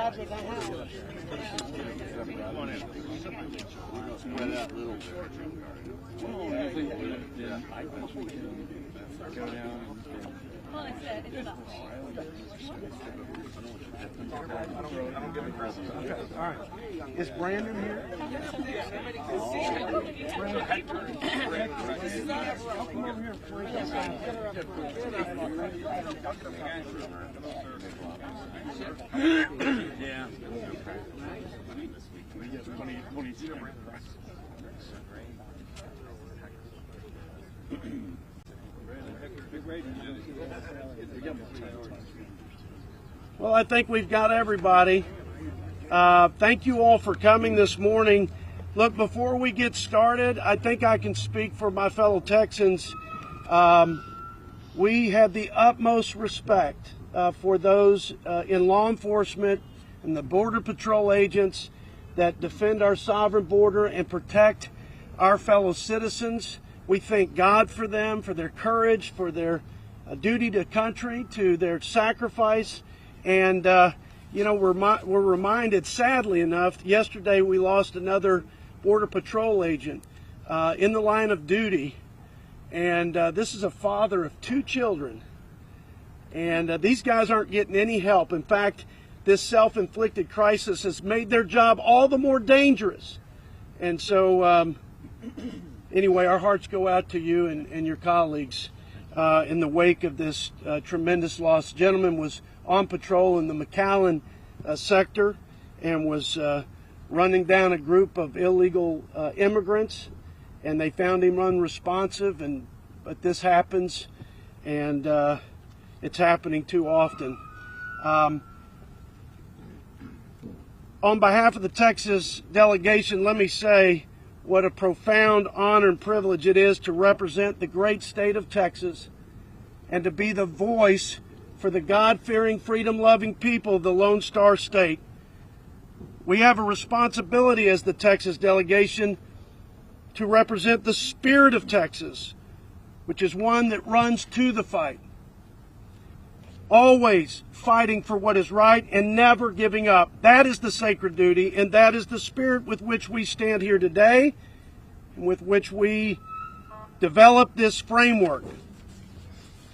jobs at the house. Spread out a little bit. Well, I think go down. Well, it's not. I don't give a crap. All right. Is Brandon here? Yeah. Well, I think we've got everybody. Thank you all for coming this morning. Look, before we get started, I think I can speak for my fellow Texans. We have the utmost respect for those in law enforcement and the Border Patrol agents that defend our sovereign border and protect our fellow citizens. We thank God for them, for their courage, for their duty to country, to their sacrifice. And, you know, we're reminded, sadly enough, yesterday we lost another Border Patrol agent in the line of duty. And this is a father of 2 children. And these guys aren't getting any help. In fact, this self-inflicted crisis has made their job all the more dangerous. And so, anyway, our hearts go out to you and your colleagues in the wake of this tremendous loss. The gentleman was on patrol in the McCaul sector and was running down a group of illegal immigrants, and they found him unresponsive. But this happens, and it's happening too often. On behalf of the Texas delegation, let me say what a profound honor and privilege it is to represent the great state of Texas and to be the voice for the God-fearing, freedom-loving people of the Lone Star State. We have a responsibility as the Texas delegation to represent the spirit of Texas, which is one that runs to the fight, always fighting for what is right and never giving up. That is the sacred duty, and that is the spirit with which we stand here today and with which we develop this framework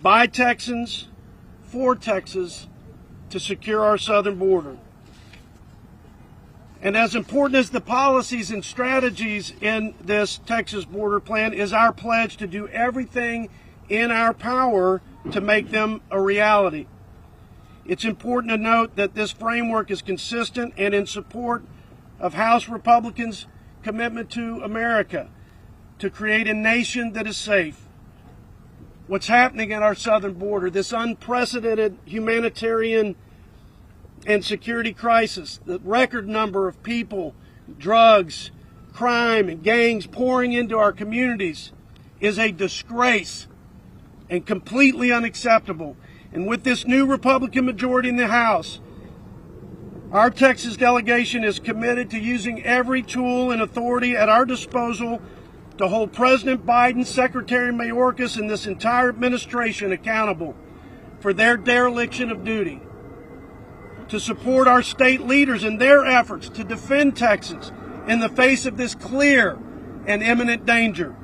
by Texans, for Texas, to secure our southern border. And as important as the policies and strategies in this Texas border plan is our pledge to do everything in our power to make them a reality. It's important to note that this framework is consistent and in support of House Republicans' commitment to America, to create a nation that is safe. What's happening at our southern border, this unprecedented humanitarian and security crisis, the record number of people, drugs, crime, and gangs pouring into our communities is a disgrace and completely unacceptable. And with this new Republican majority in the House, our Texas delegation is committed to using every tool and authority at our disposal to hold President Biden, Secretary Mayorkas, and this entire administration accountable for their dereliction of duty, to support our state leaders in their efforts to defend Texas in the face of this clear and imminent danger,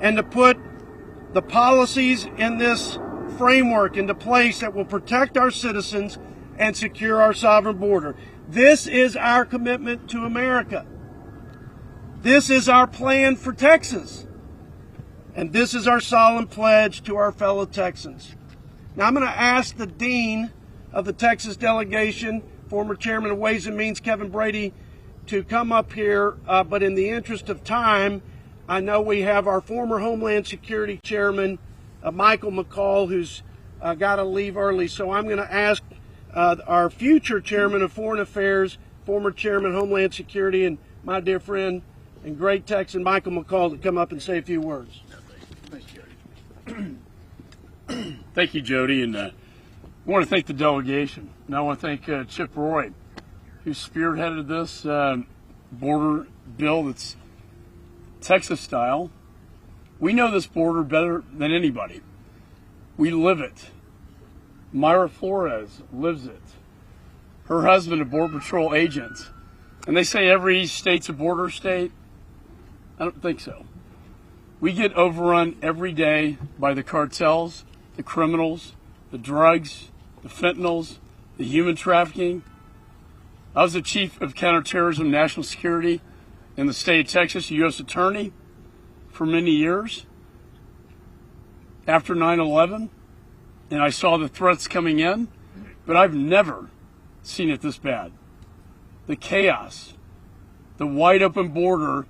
and to put the policies in this framework into place that will protect our citizens and secure our sovereign border. This is our commitment to America. This is our plan for Texas. And this is our solemn pledge to our fellow Texans. Now I'm going to ask the Dean of the Texas delegation, former Chairman of Ways and Means, Kevin Brady, to come up here. But in the interest of time, I know we have our former Homeland Security Chairman, Michael McCaul, who's got to leave early. So I'm going to ask our future Chairman of Foreign Affairs, former Chairman Homeland Security, and my dear friend and great Texan, Michael McCaul, to come up and say a few words. Thank you, Jody, and I want to thank the delegation. And I want to thank Chip Roy, who spearheaded this border bill that's Texas style. We know this border better than anybody. We live it. Myra Flores lives it. her husband a Border Patrol agent. And they say every state's a border state. I don't think so. We get overrun every day by the cartels, the criminals, the drugs, the fentanyls, the human trafficking. I was the chief of counterterrorism national security in the state of Texas, U.S. attorney for many years after 9/11, and I saw the threats coming in, but I've never seen it this bad. The chaos, the wide open border,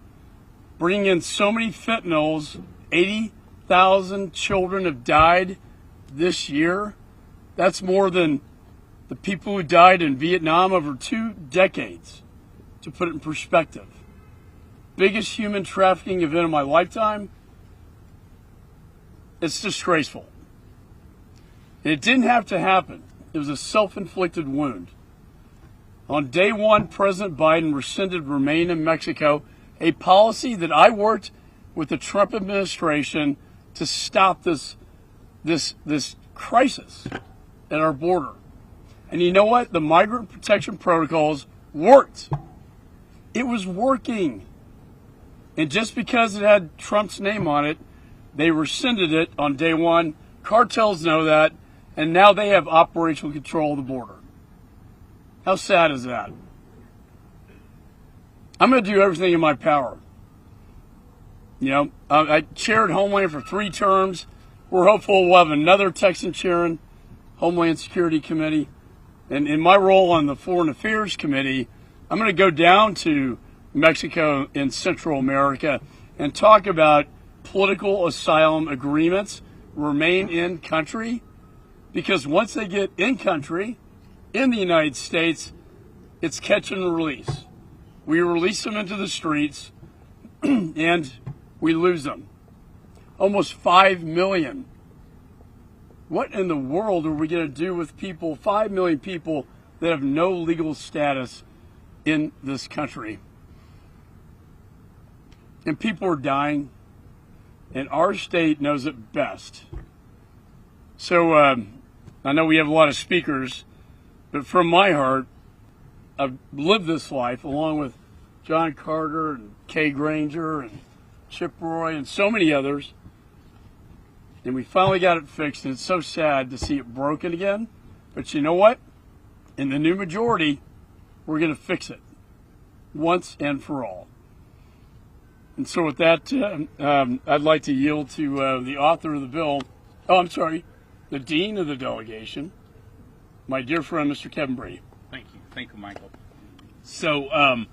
bringing in so many fentanyls. 80,000 children have died this year. That's more than the people who died in Vietnam over 2 decades, to put it in perspective. Biggest human trafficking event of my lifetime. It's disgraceful. And it didn't have to happen. It was a self-inflicted wound. On day one, President Biden rescinded Remain in Mexico, a policy that I worked with the Trump administration to stop this crisis at our border. And you know what? The migrant protection protocols worked. It was working. And just because it had Trump's name on it, they rescinded it on day one. Cartels know that, and now they have operational control of the border. How sad is that? I'm going to do everything in my power. You know, I chaired Homeland for 3 terms. We're hopeful we'll have another Texan chairing Homeland Security Committee. And in my role on the Foreign Affairs Committee, I'm going to go down to Mexico and Central America and talk about political asylum agreements, remain in country, because once they get in country, in the United States, it's catch and release. We release them into the streets and we lose them. Almost 5 million. What in the world are we going to do with people, 5 million people that have no legal status in this country? And people are dying, and our state knows it best. So I know we have a lot of speakers, but from my heart, I've lived this life along with John Carter and Kay Granger and Chip Roy and so many others. And we finally got it fixed, and it's so sad to see it broken again. But you know what? In the new majority, we're going to fix it once and for all. And so with that, I'd like to yield to the author of the bill. Oh, I'm sorry, the dean of the delegation, my dear friend, Mr. Kevin Brady. Thank you. Thank you, Michael. So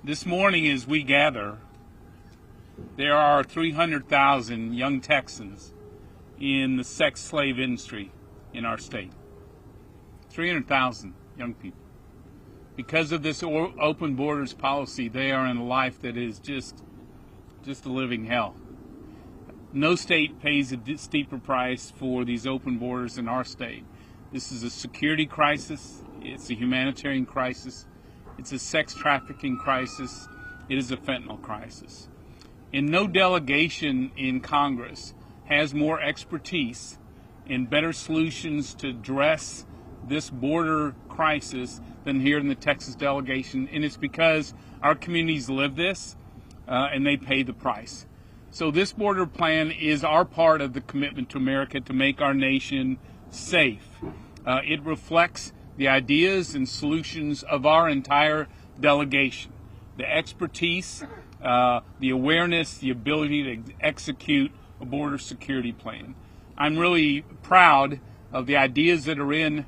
this morning as we gather, there are 300,000 young Texans in the sex slave industry in our state. 300,000 young people. Because of this open borders policy, they are in a life that is just a living hell. No state pays a steeper price for these open borders than our state. This is a security crisis. It's a humanitarian crisis. It's a sex trafficking crisis. It is a fentanyl crisis. And no delegation in Congress has more expertise and better solutions to address this border crisis than here in the Texas delegation. And it's because our communities live this and they pay the price. So this border plan is our part of the commitment to America to make our nation safe. It reflects the ideas and solutions of our entire delegation, the expertise, the awareness, the ability to execute a border security plan. I'm really proud of the ideas that are in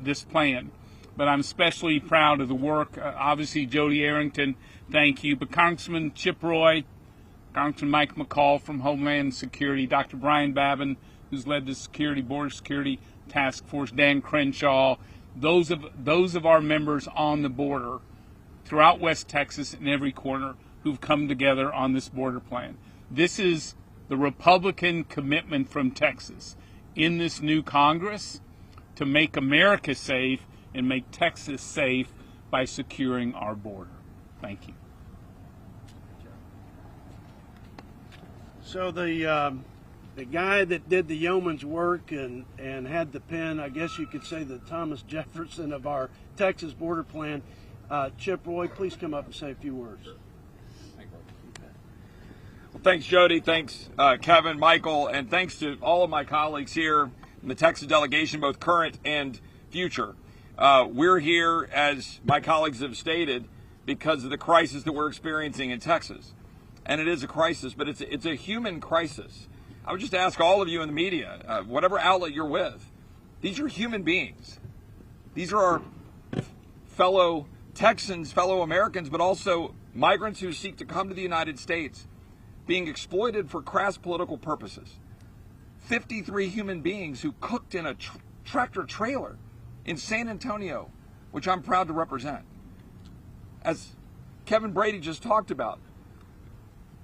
this plan, but I'm especially proud of the work, obviously Jodey Arrington, thank you, but Congressman Chip Roy, Congressman Mike McCaul from Homeland Security, Dr. Brian Babin, who's led the Border Security Task Force, Dan Crenshaw, those of our members on the border throughout West Texas in every corner who've come together on this border plan. This is the Republican commitment from Texas in this new Congress to make America safe and make Texas safe by securing our border. Thank you. the guy that did the yeoman's work and had the pen, I guess you could say the Thomas Jefferson of our Texas border plan, Chip Roy, please come up and say a few words. Well, thanks, Jody. Thanks, Kevin, Michael, and thanks to all of my colleagues here in the Texas delegation, both current and future. We're here, as my colleagues have stated, because of the crisis that we're experiencing in Texas. And it is a crisis, but it's a human crisis. I would just ask all of you in the media, whatever outlet you're with, these are human beings. These are our fellow Texans, fellow Americans, but also migrants who seek to come to the United States, being exploited for crass political purposes. 53 human beings who cooked in a tractor trailer in San Antonio, which I'm proud to represent. As Kevin Brady just talked about,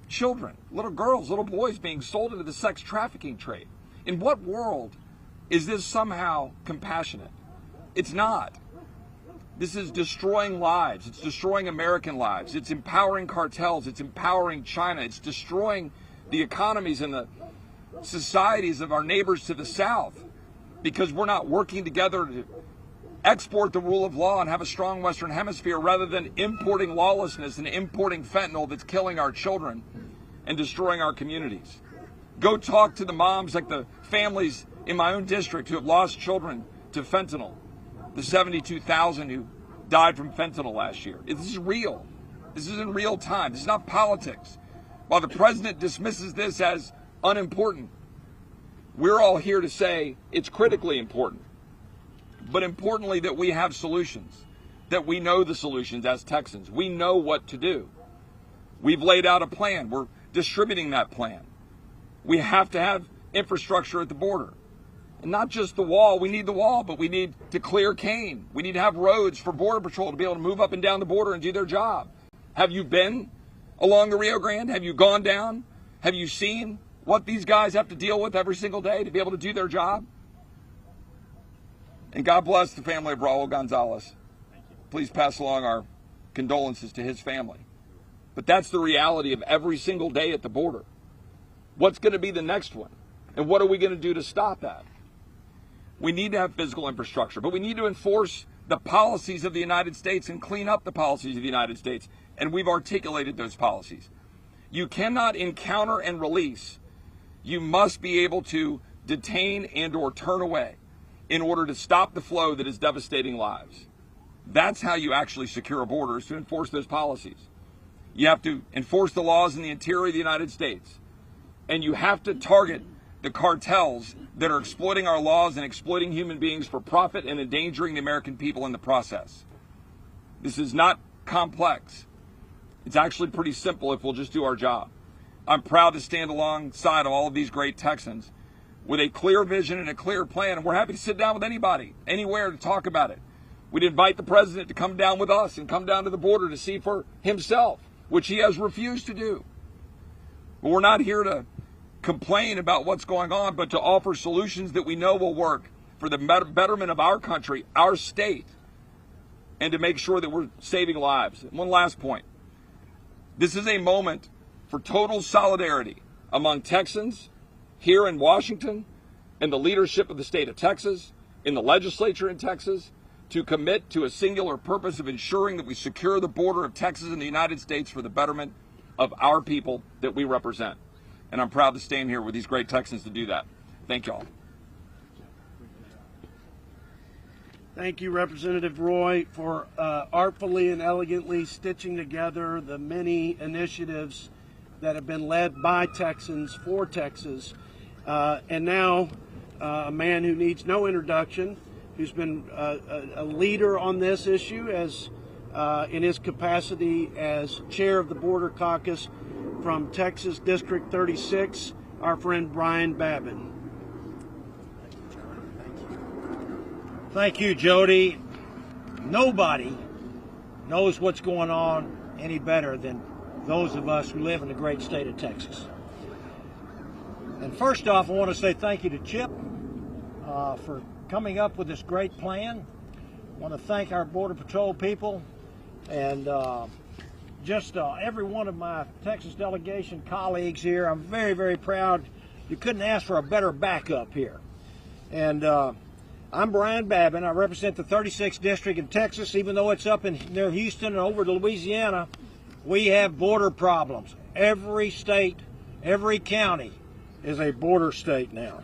children, little girls, little boys being sold into the sex trafficking trade. In what world is this somehow compassionate? It's not. This is destroying lives. It's destroying American lives. It's empowering cartels. It's empowering China. It's destroying the economies and the societies of our neighbors to the south because we're not working together to export the rule of law and have a strong Western Hemisphere rather than importing lawlessness and importing fentanyl that's killing our children and destroying our communities. Go talk to the moms, like the families in my own district who have lost children to fentanyl, the 72,000 who died from fentanyl last year. This is real. This is in real time. This is not politics. While the president dismisses this as unimportant, we're all here to say it's critically important. But importantly, that we have solutions, that we know the solutions as Texans. We know what to do. We've laid out a plan. We're distributing that plan. We have to have infrastructure at the border. And not just the wall. We need the wall, but we need to clear cane. We need to have roads for Border Patrol to be able to move up and down the border and do their job. Have you been along the Rio Grande? Have you gone down? Have you seen what these guys have to deal with every single day to be able to do their job? And God bless the family of Raul Gonzales. Please pass along our condolences to his family. But that's the reality of every single day at the border. What's going to be the next one? And what are we going to do to stop that? We need to have physical infrastructure, but we need to enforce the policies of the United States and clean up the policies of the United States. And we've articulated those policies. You cannot encounter and release. You must be able to detain and or turn away in order to stop the flow that is devastating lives. That's how you actually secure a border, is to enforce those policies. You have to enforce the laws in the interior of the United States. And you have to target the cartels that are exploiting our laws and exploiting human beings for profit and endangering the American people in the process. This is not complex. It's actually pretty simple if we'll just do our job. I'm proud to stand alongside of all of these great Texans with a clear vision and a clear plan, and we're happy to sit down with anybody, anywhere, to talk about it. We'd invite the president to come down with us and come down to the border to see for himself, which he has refused to do. But we're not here to complain about what's going on, but to offer solutions that we know will work for the betterment of our country, our state, and to make sure that we're saving lives. And one last point. This is a moment for total solidarity among Texans here in Washington, and the leadership of the state of Texas, in the legislature in Texas, to commit to a singular purpose of ensuring that we secure the border of Texas and the United States for the betterment of our people that we represent. And I'm proud to stand here with these great Texans to do that. Thank y'all. Thank you, Representative Roy, for artfully and elegantly stitching together the many initiatives that have been led by Texans for Texas. And now a man who needs no introduction, who's been a leader on this issue as in his capacity as chair of the Border Caucus from Texas District 36, our friend Brian Babin. Thank you, Jody. Nobody knows what's going on any better than those of us who live in the great state of Texas. And first off, I want to say thank you to Chip for coming up with this great plan. I want to thank our Border Patrol people and just every one of my Texas delegation colleagues here. I'm very, very proud You couldn't ask for a better backup here. And I'm Brian Babin. I represent the 36th District in Texas. Even though it's up in near Houston and over to Louisiana, we have border problems. Every state, every county is a border state now.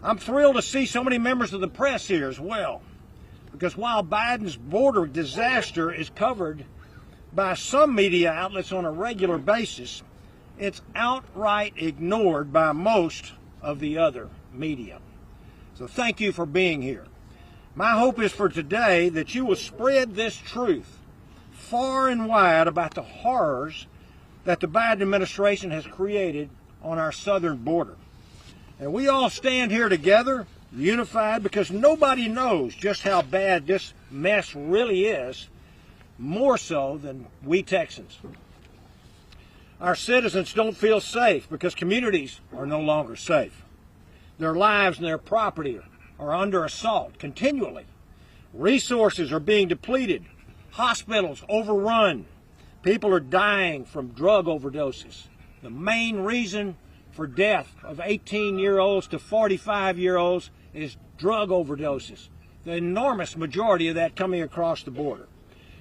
I'm thrilled to see so many members of the press here as well, because while Biden's border disaster is covered by some media outlets on a regular basis, it's outright ignored by most of the other media. So thank you for being here. My hope is for today that you will spread this truth far and wide about the horrors that the Biden administration has created on our southern border. And we all stand here together, unified, because nobody knows just how bad this mess really is, more so than we Texans. Our citizens don't feel safe because communities are no longer safe. Their lives and their property are under assault continually. Resources are being depleted. Hospitals overrun. People are dying from drug overdoses. The main reason for death of 18-year-olds to 45-year-olds is drug overdoses. The enormous majority of that coming across the border.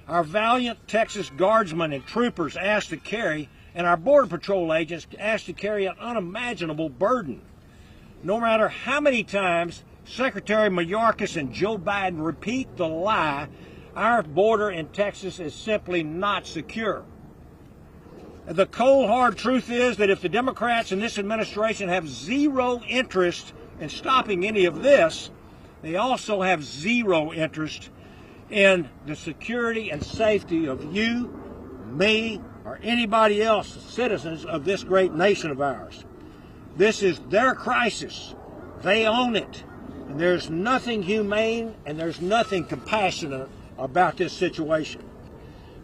Our valiant Texas guardsmen and troopers asked to carry, and our Border Patrol agents asked to carry an unimaginable burden. No matter how many times Secretary Mayorkas and Joe Biden repeat the lie, our border in Texas is simply not secure. The cold, hard truth is that if the Democrats in this administration have zero interest in stopping any of this, they also have zero interest in the security and safety of you, me, or anybody else, citizens of this great nation of ours. This is their crisis. They own it. And there's nothing humane and there's nothing compassionate about this situation.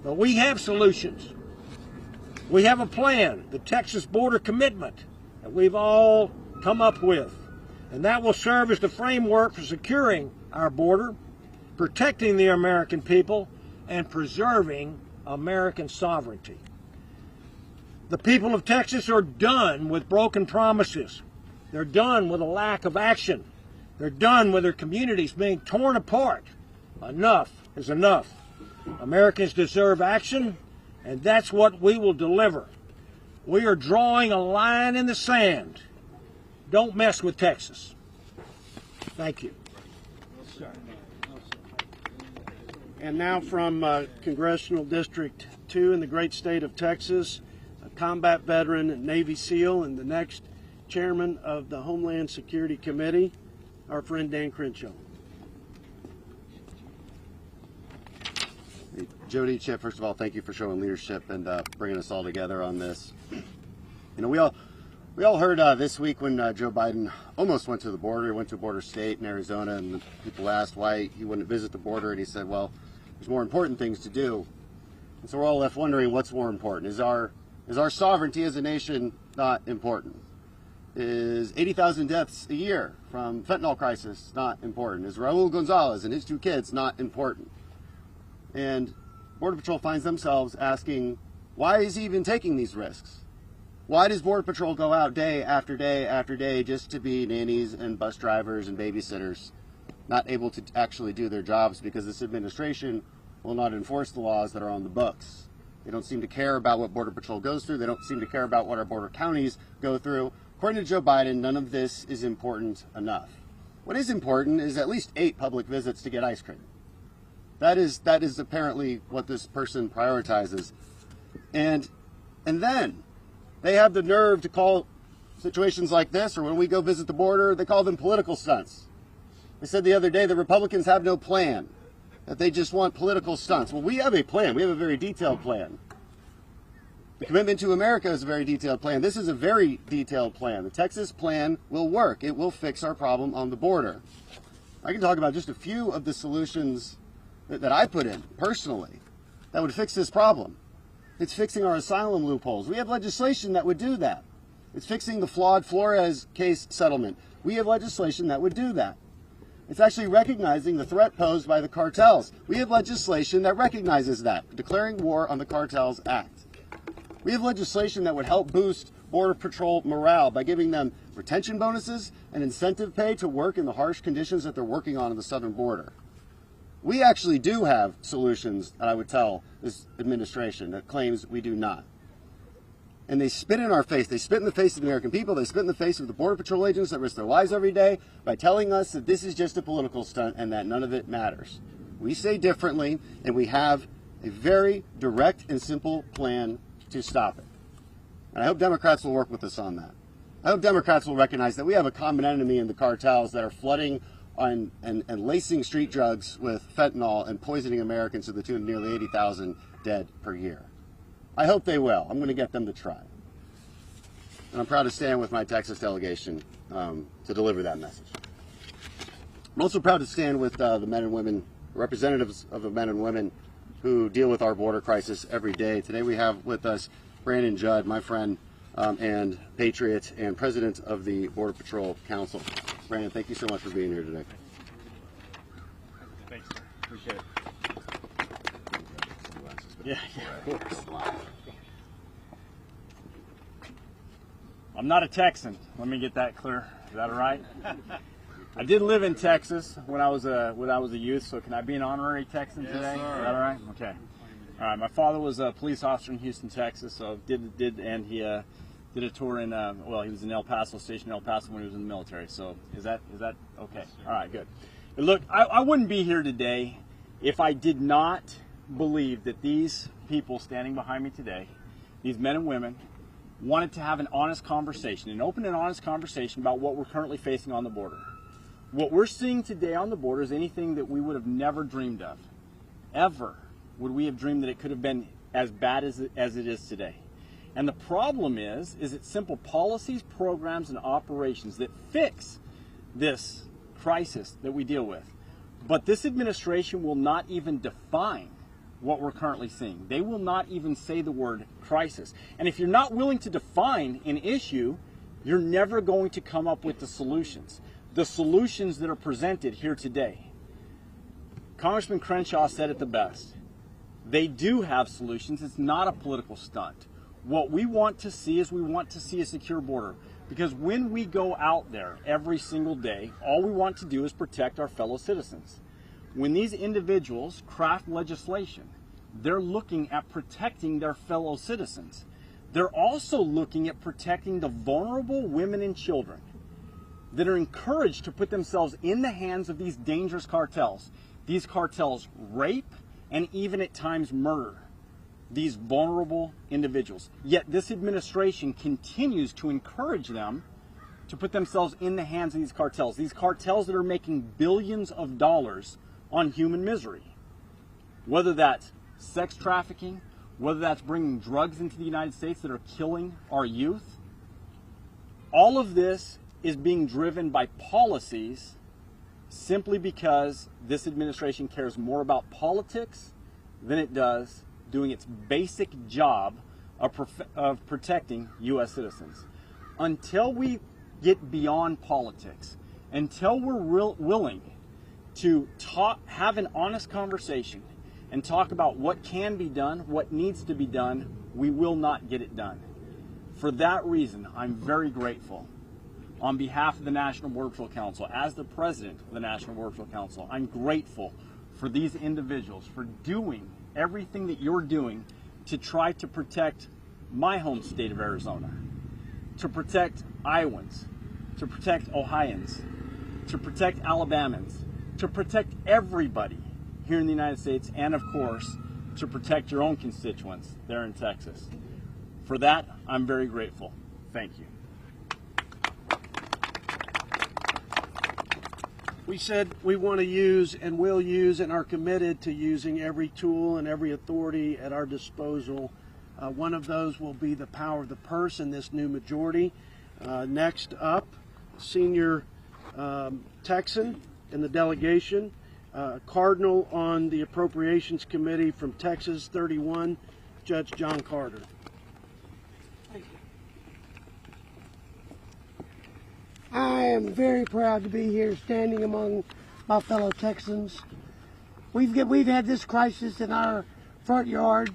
But we have solutions. We have a plan, the Texas Border Commitment, that we've all come up with. And that will serve as the framework for securing our border, protecting the American people, and preserving American sovereignty. The people of Texas are done with broken promises. They're done with a lack of action. They're done with their communities being torn apart. Enough is enough. Americans deserve action, and that's what we will deliver. We are drawing a line in the sand. Don't mess with Texas. Thank you. And now from Congressional District 2 in the great state of Texas, a combat veteran, Navy SEAL, and the next chairman of the Homeland Security Committee, our friend Dan Crenshaw. Hey, Jodey, Chip, first of all, thank you for showing leadership and bringing us all together on this. You know, we all heard this week when Joe Biden almost went to the border. He went to a border state in Arizona, and people asked why he wouldn't visit the border, and he said, well, there's more important things to do. And so we're all left wondering what's more important. Is our sovereignty as a nation not important? Is 80,000 deaths a year from fentanyl crisis not important? Is Raul Gonzales and his 2 kids not important? And Border Patrol finds themselves asking, why is he even taking these risks? Why does Border Patrol go out day after day after day just to be nannies and bus drivers and babysitters, not able to actually do their jobs because this administration will not enforce the laws that are on the books? They don't seem to care about what Border Patrol goes through. They don't seem to care about what our border counties go through. According to Joe Biden, none of this is important enough. What is important is at least 8 public visits to get ice cream. That is apparently what this person prioritizes. And then they have the nerve to call situations like this, or when we go visit the border, they call them political stunts. They said the other day the Republicans have no plan, that they just want political stunts. Well, we have a plan. We have a very detailed plan. The Commitment to America is a very detailed plan. This is a very detailed plan. The Texas plan will work. It will fix our problem on the border. I can talk about just a few of the solutions that I put in personally that would fix this problem. It's fixing our asylum loopholes. We have legislation that would do that. It's fixing the flawed Flores case settlement. We have legislation that would do that. It's actually recognizing the threat posed by the cartels. We have legislation that recognizes that, Declaring War on the Cartels Act. We have legislation that would help boost Border Patrol morale by giving them retention bonuses and incentive pay to work in the harsh conditions that they're working on the southern border. We actually do have solutions that I would tell this administration that claims we do not. And they spit in our face. They spit in the face of the American people. They spit in the face of the Border Patrol agents that risk their lives every day by telling us that this is just a political stunt and that none of it matters. We say differently, and we have a very direct and simple plan to stop it. And I hope Democrats will work with us on that. I hope Democrats will recognize that we have a common enemy in the cartels that are flooding and lacing street drugs with fentanyl and poisoning Americans to the tune of nearly 80,000 dead per year. I hope they will. I'm going to get them to try. And I'm proud to stand with my Texas delegation to deliver that message. I'm also proud to stand with the men and women, representatives of the men and women who deal with our border crisis every day. Today we have with us Judd, my friend and patriot and president of the Border Patrol Council. Brandon, thank you so much for being here today. Thanks, sir. Appreciate it. Yeah, of course. I'm not a Texan. Let me get that clear. Is that all right? I did live in Texas when I was a youth. So can I be an honorary Texan today? Yes, sir. Is that all right? Okay. All right. My father was a police officer in Houston, Texas. So he did a tour in he was in El Paso, stationed in El Paso when he was in the military. So is that okay? All right, good. But look, I wouldn't be here today if I did not believe that these people standing behind me today, these men and women, wanted to have an honest conversation, an open and honest conversation about what we're currently facing on the border. What we're seeing today on the border is anything that we would have never dreamed of. Ever would we have dreamed that it could have been as bad as it is today. And the problem is it's simple policies, programs, and operations that fix this crisis that we deal with. But this administration will not even define what we're currently seeing. They will not even say the word crisis. And if you're not willing to define an issue, you're never going to come up with the solutions that are presented here today. Congressman Crenshaw said it the best. They do have solutions. It's not a political stunt. What we want to see is a secure border. Because when we go out there every single day, all we want to do is protect our fellow citizens. When these individuals craft legislation, they're looking at protecting their fellow citizens. They're also looking at protecting the vulnerable women and children that are encouraged to put themselves in the hands of these dangerous cartels. These cartels rape and even at times murder these vulnerable individuals. Yet this administration continues to encourage them to put themselves in the hands of these cartels that are making billions of dollars on human misery. Whether that's sex trafficking, whether that's bringing drugs into the United States that are killing our youth, all of this is being driven by policies simply because this administration cares more about politics than it does doing its basic job of protecting U.S. citizens. Until we get beyond politics, until we're willing to have an honest conversation and talk about what can be done, what needs to be done, we will not get it done. For that reason, I'm very grateful. On behalf of the National Border Patrol Council, as the president of the National Border Patrol Council, I'm grateful for these individuals for doing everything that you're doing to try to protect my home state of Arizona, to protect Iowans, to protect Ohioans, to protect Alabamans, to protect everybody here in the United States, and of course, to protect your own constituents there in Texas. For that, I'm very grateful. Thank you. We said we want to use and will use and are committed to using every tool and every authority at our disposal. One of those will be the power of the purse in this new majority. Next up, senior Texan in the delegation, Cardinal on the Appropriations Committee from Texas 31, Judge John Carter. I am very proud to be here standing among my fellow Texans. We've had this crisis in our front yard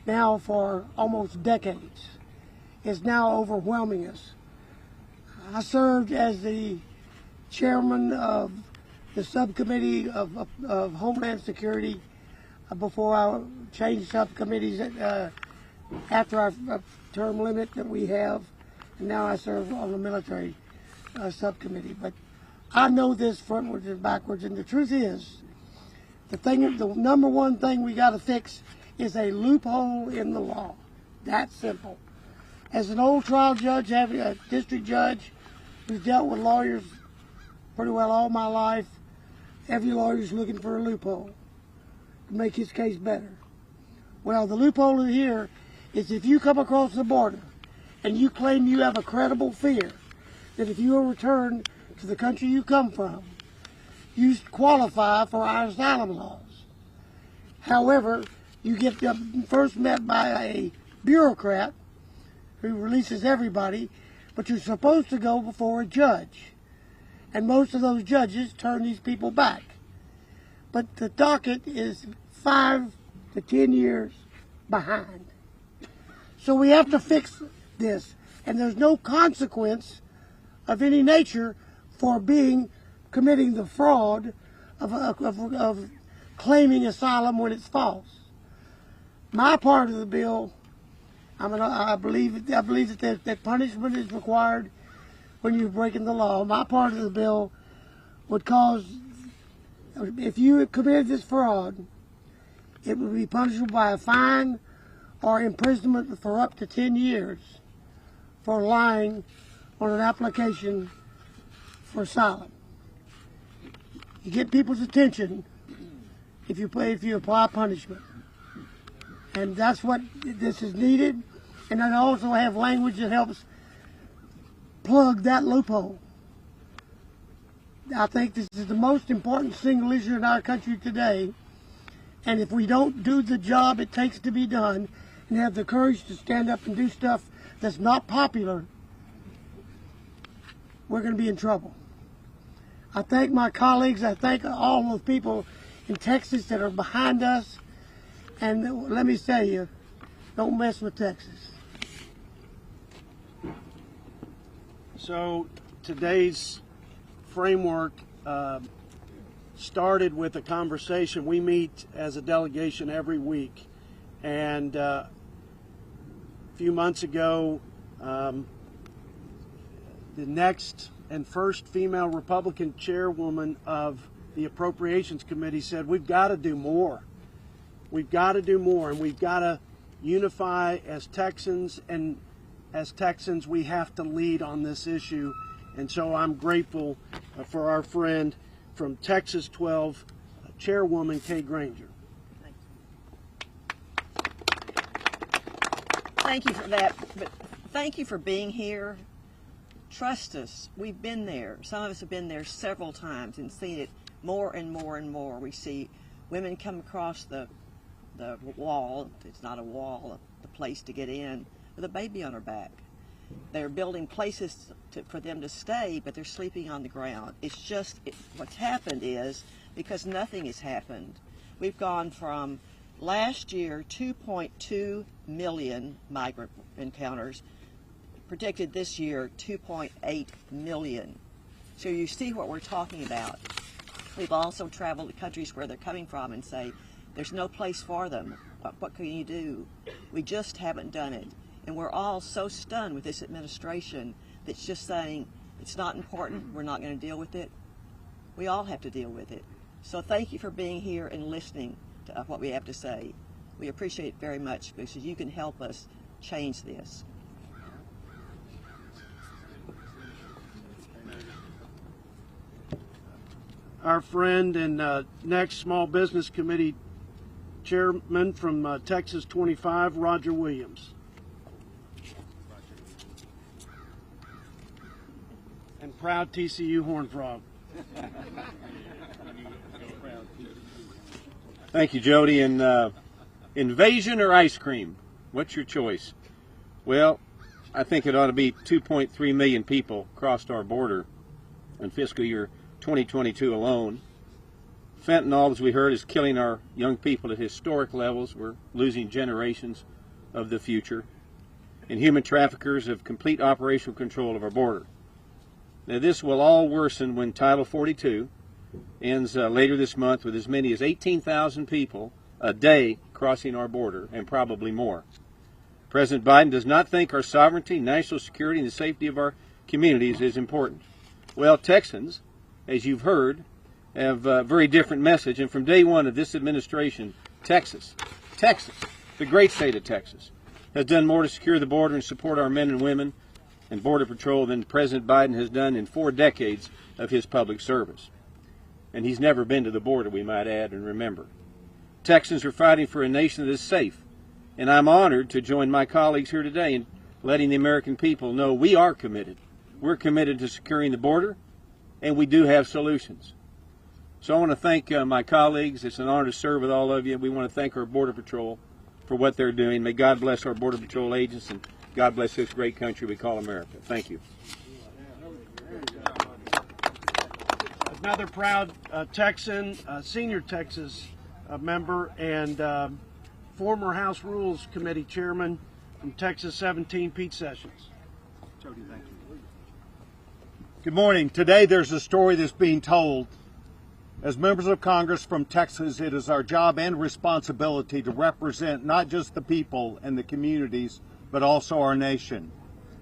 now for almost decades. is now overwhelming us. I served as the chairman of the subcommittee of Homeland Security before I changed subcommittees after our term limit that we have, and now I serve on the military subcommittee. But I know this frontwards and backwards, and the truth is, the number one thing we got to fix is a loophole in the law. That simple. As an old trial judge, having a district judge who's dealt with lawyers pretty well all my life, every lawyer's looking for a loophole to make his case better. Well, the loophole here is if you come across the border and you claim you have a credible fear that if you are returned to the country you come from, you qualify for our asylum laws. However, you get first met by a bureaucrat who releases everybody, but you're supposed to go before a judge. And most of those judges turn these people back. But the docket is 5 to 10 years behind. So we have to fix this. And there's no consequence of any nature for committing the fraud of claiming asylum when it's false. My part of the bill, I believe that punishment is required when you're breaking the law. My part of the bill would cause, if you committed this fraud, it would be punishable by a fine or imprisonment for up to 10 years for lying on an application for asylum. You get people's attention if you apply punishment. And that's what this is needed. And I also have language that helps plug that loophole. I think this is the most important single issue in our country today. And if we don't do the job it takes to be done and have the courage to stand up and do stuff that's not popular, we're going to be in trouble. I thank my colleagues. I thank all those people in Texas that are behind us. And let me tell you, don't mess with Texas. So today's framework started with a conversation. We meet as a delegation every week. And a few months ago, the next and first female Republican chairwoman of the Appropriations Committee said, we've got to do more. We've got to do more, and we've got to unify as Texans, and as Texans we have to lead on this issue. And so I'm grateful for our friend from Texas 12, Chairwoman Kay Granger. Thank you for that, but thank you for being here. Trust us, we've been there. Some of us have been there several times and seen it more and more and more. We see women come across the wall, it's not a wall, the place to get in, with a baby on her back. They're building places for them to stay, but they're sleeping on the ground. It's just, what's happened is, because nothing has happened, we've gone from last year 2.2 million migrant encounters, predicted this year 2.8 million. So you see what we're talking about. We've also traveled to countries where they're coming from and say, there's no place for them. What can you do? We just haven't done it. And we're all so stunned with this administration that's just saying, it's not important, we're not going to deal with it. We all have to deal with it. So thank you for being here and listening to what we have to say. We appreciate it very much because you can help us change this. Our friend and next Small Business Committee Chairman from Texas 25, Roger Williams. And proud TCU Horned Frog. Thank you, Jody. And invasion or ice cream? What's your choice? Well, I think it ought to be 2.3 million people crossed our border in fiscal year 2022 alone. Fentanyl, as we heard, is killing our young people at historic levels. We're losing generations of the future. and human traffickers have complete operational control of our border. Now, this will all worsen when Title 42 ends later this month with as many as 18,000 people a day crossing our border, and probably more. President Biden does not think our sovereignty, national security, and the safety of our communities is important. Well, Texans, as you've heard, have a very different message, and from day one of this administration, Texas, the great state of Texas, has done more to secure the border and support our men and women and Border Patrol than President Biden has done in 4 decades of his public service. And he's never been to the border, we might add and remember. Texans are fighting for a nation that is safe, and I'm honored to join my colleagues here today in letting the American people know we are committed. We're committed to securing the border, and we do have solutions. So I want to thank my colleagues. It's an honor to serve with all of you. We want to thank our Border Patrol for what they're doing. May God bless our Border Patrol agents, and God bless this great country we call America. Thank you. Another proud Texan, senior Texas member, and former House Rules Committee chairman from Texas 17, Pete Sessions. Jody, thank you. Good morning. Today there's a story that's being told. As members of Congress from Texas, it is our job and responsibility to represent not just the people and the communities, but also our nation.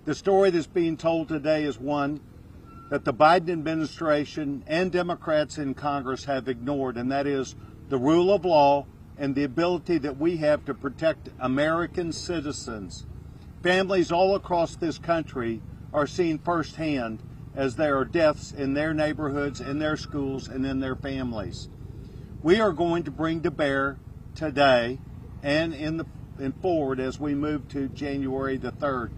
The story that's being told today is one that the Biden administration and Democrats in Congress have ignored, and that is the rule of law and the ability that we have to protect American citizens. Families all across this country are seeing firsthand as there are deaths in their neighborhoods, in their schools, and in their families. We are going to bring to bear today and forward as we move to January the 3rd,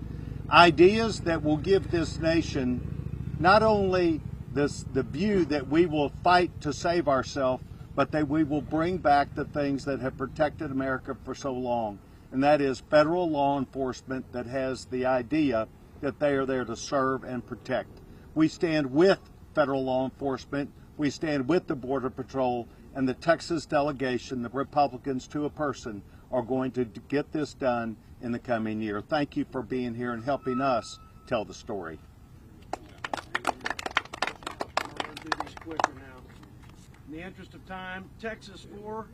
ideas that will give this nation not only the view that we will fight to save ourselves, but that we will bring back the things that have protected America for so long. And that is federal law enforcement that has the idea that they are there to serve and protect. We stand with federal law enforcement, we stand with the Border Patrol, and the Texas delegation, the Republicans to a person, are going to get this done in the coming year. Thank you for being here and helping us tell the story. In the interest of time, Texas 4,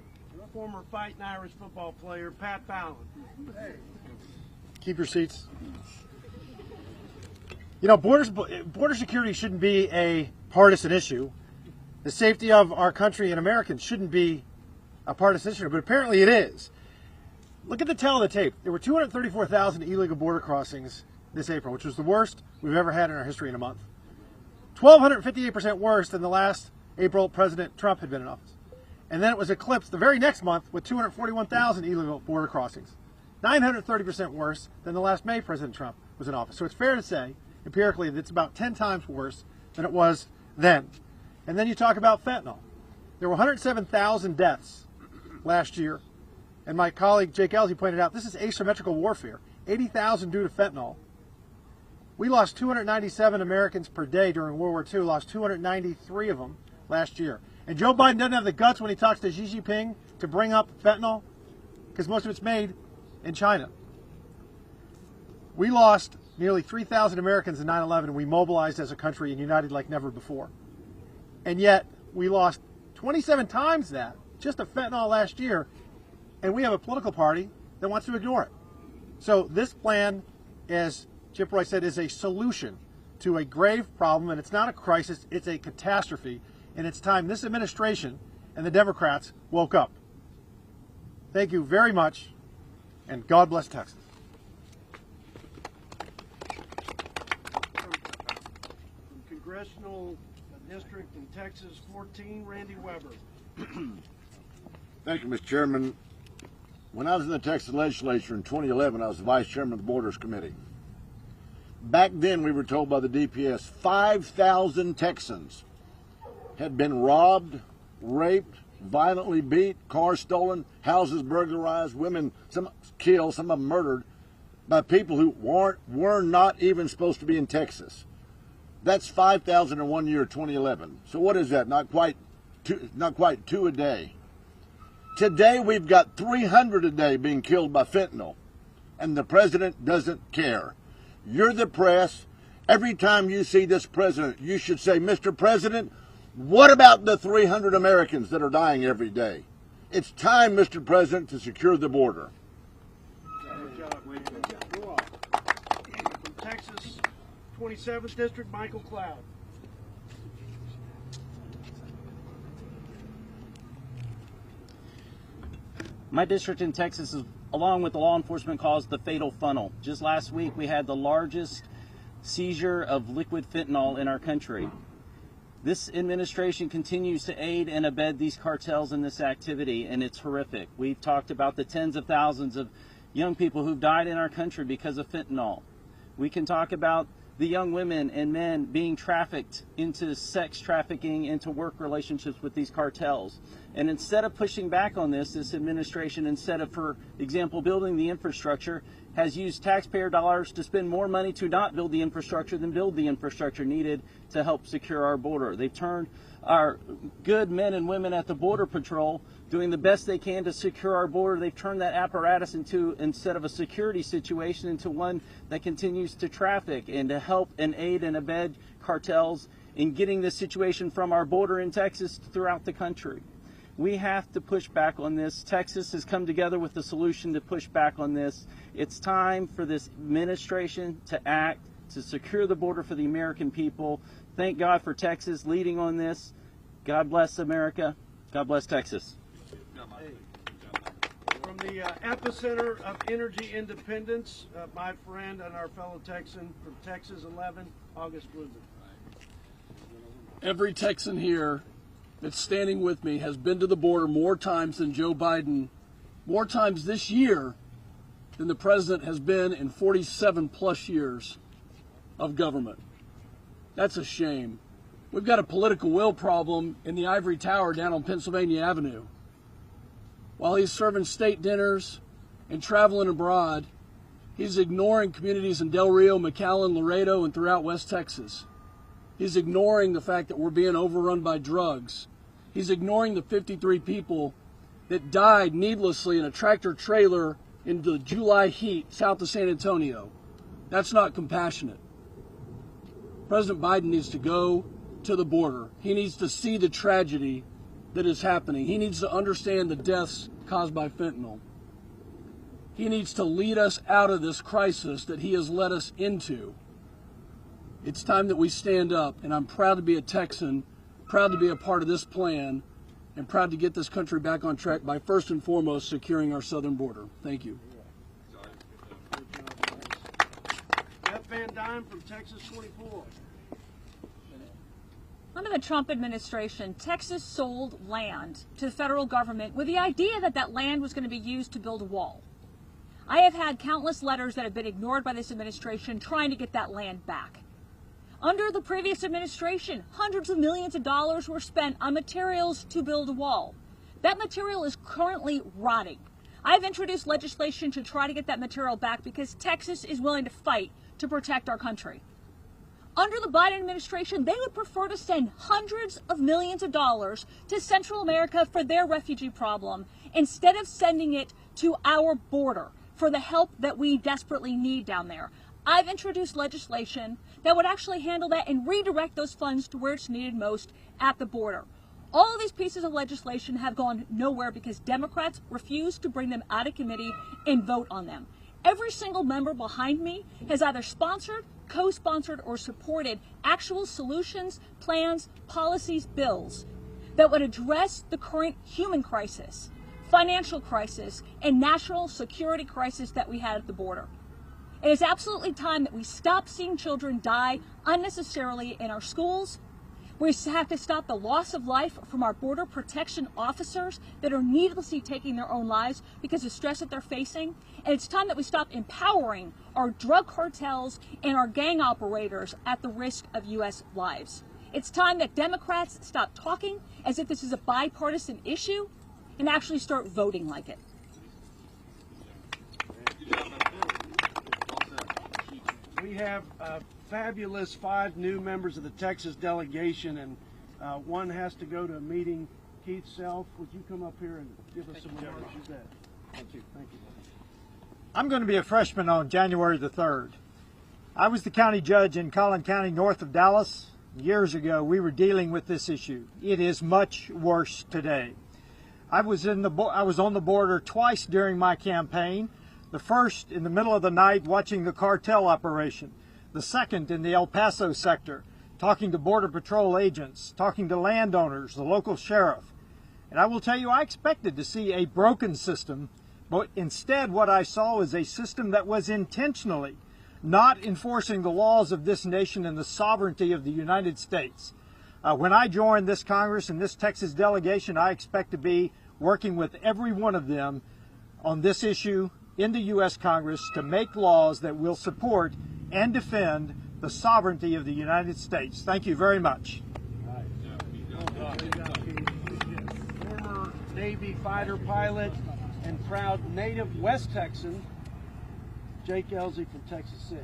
former Fighting Irish football player Pat Fallon. Keep your seats. You know, border security shouldn't be a partisan issue. The safety of our country and Americans shouldn't be a partisan issue, but apparently it is. Look at the tell of the tape. There were 234,000 illegal border crossings this April, which was the worst we've ever had in our history in a month. 1,258% worse than the last April President Trump had been in office. And then it was eclipsed the very next month with 241,000 illegal border crossings. 930% worse than the last May President Trump was in office. So it's fair to say, empirically, that it's about 10 times worse than it was then. And then you talk about fentanyl. There were 107,000 deaths last year. And my colleague Jake Ellzey pointed out this is asymmetrical warfare. 80,000 due to fentanyl. We lost 297 Americans per day during World War II, lost 293 of them last year. And Joe Biden doesn't have the guts when he talks to Xi Jinping to bring up fentanyl, because most of it's made in China. We lost nearly 3,000 Americans in 9/11, and we mobilized as a country and united like never before. And yet, we lost 27 times that, just to fentanyl last year, and we have a political party that wants to ignore it. So this plan, as Chip Roy said, is a solution to a grave problem, and it's not a crisis, it's a catastrophe. And it's time this administration and the Democrats woke up. Thank you very much, and God bless Texas. From Congressional District in Texas 14, Randy Weber. Thank you, Mr. Chairman. When I was in the Texas legislature in 2011, I was the vice chairman of the Borders Committee. Back then, we were told by the DPS 5,000 Texans had been robbed, raped, violently beat, cars stolen, houses burglarized, women some killed, some of them murdered by people who were not even supposed to be in Texas. That's 5,000 in 1 year, 2011. So what is that? Not quite two a day. Today we've got 300 a day being killed by fentanyl. and the president doesn't care. You're the press. Every time you see this president, you should say, Mr. President, what about the 300 Americans that are dying every day? It's time, Mr. President, to secure the border. From Texas 27th District, Michael Cloud. My district in Texas, is, along with the law enforcement, caused the fatal funnel. Just last week, we had the largest seizure of liquid fentanyl in our country. This administration continues to aid and abet these cartels in this activity, and it's horrific. We've talked about the tens of thousands of young people who've died in our country because of fentanyl. We can talk about the young women and men being trafficked into sex trafficking, into work relationships with these cartels. And instead of pushing back on this administration, instead of, for example, building the infrastructure, has used taxpayer dollars to spend more money to not build the infrastructure than build the infrastructure needed to help secure our border. They've turned our good men and women at the Border Patrol doing the best they can to secure our border. They've turned that apparatus into, instead of a security situation, into one that continues to traffic and to help and aid and abet cartels in getting this situation from our border in Texas throughout the country. We have to push back on this. Texas has come together with the solution to push back on this. It's time for this administration to act, to secure the border for the American people. Thank God for Texas leading on this. God bless America. God bless Texas. From the epicenter of energy independence, my friend and our fellow Texan from Texas 11, August Blumen. Every Texan here that's standing with me has been to the border more times than Joe Biden, more times this year than the president has been in 47 plus years of government. That's a shame. We've got a political will problem in the ivory tower down on Pennsylvania Avenue. While he's serving state dinners and traveling abroad, he's ignoring communities in Del Rio, McAllen, Laredo, and throughout West Texas. He's ignoring the fact that we're being overrun by drugs. He's ignoring the 53 people that died needlessly in a tractor trailer in the July heat south of San Antonio. That's not compassionate. President Biden needs to go to the border. He needs to see the tragedy that is happening. He needs to understand the deaths caused by fentanyl. He needs to lead us out of this crisis that he has led us into. It's time that we stand up, and I'm proud to be a Texan, proud to be a part of this plan, and proud to get this country back on track by first and foremost securing our southern border. Thank you. Jeff Van Dyne from Texas 24. Under the Trump administration, Texas sold land to the federal government with the idea that that land was going to be used to build a wall. I have had countless letters that have been ignored by this administration trying to get that land back. Under the previous administration, hundreds of millions of dollars were spent on materials to build a wall. That material is currently rotting. I've introduced legislation to try to get that material back because Texas is willing to fight to protect our country. Under the Biden administration, they would prefer to send hundreds of millions of dollars to Central America for their refugee problem instead of sending it to our border for the help that we desperately need down there. I've introduced legislation that would actually handle that and redirect those funds to where it's needed most, at the border. All of these pieces of legislation have gone nowhere because Democrats refuse to bring them out of committee and vote on them. Every single member behind me has either sponsored, co-sponsored, or supported actual solutions, plans, policies, bills that would address the current human crisis, financial crisis, and national security crisis that we had at the border. It is absolutely time that we stop seeing children die unnecessarily in our schools. We have to stop the loss of life from our border protection officers that are needlessly taking their own lives because of stress that they're facing. And it's time that we stop empowering our drug cartels and our gang operators at the risk of U.S. lives. It's time that Democrats stop talking as if this is a bipartisan issue and actually start voting like it. We have fabulous 5 new members of the Texas delegation, and one has to go to a meeting. Keith Self, would you come up here and give us some remarks? You bet. Thank you. Thank you. I'm going to be a freshman on January the 3rd. I was the county judge in Collin County north of Dallas. Years ago, we were dealing with this issue. It is much worse today. I was on the border twice during my campaign. The first in the middle of the night watching the cartel operation. The second in the El Paso sector, talking to Border Patrol agents, talking to landowners, the local sheriff. And I will tell you, I expected to see a broken system, but instead what I saw was a system that was intentionally not enforcing the laws of this nation and the sovereignty of the United States. When I join this Congress and this Texas delegation, I expect to be working with every one of them on this issue in the U.S. Congress to make laws that will support and defend the sovereignty of the United States. Thank you very much. Former Navy fighter pilot and proud native West Texan, Jake Ellzey from Texas 6.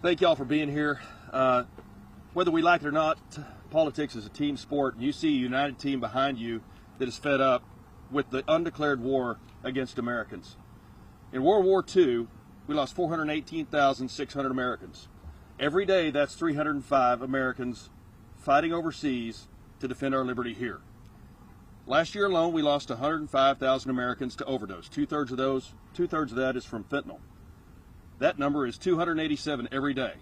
Thank y'all for being here. Whether we like it or not, politics is a team sport. You see a united team behind you that is fed up with the undeclared war against Americans. In World War II, we lost 418,600 Americans. Every day, that's 305 Americans fighting overseas to defend our liberty here. Last year alone, we lost 105,000 Americans to overdose. Two-thirds of that is from fentanyl. That number is 287 every day.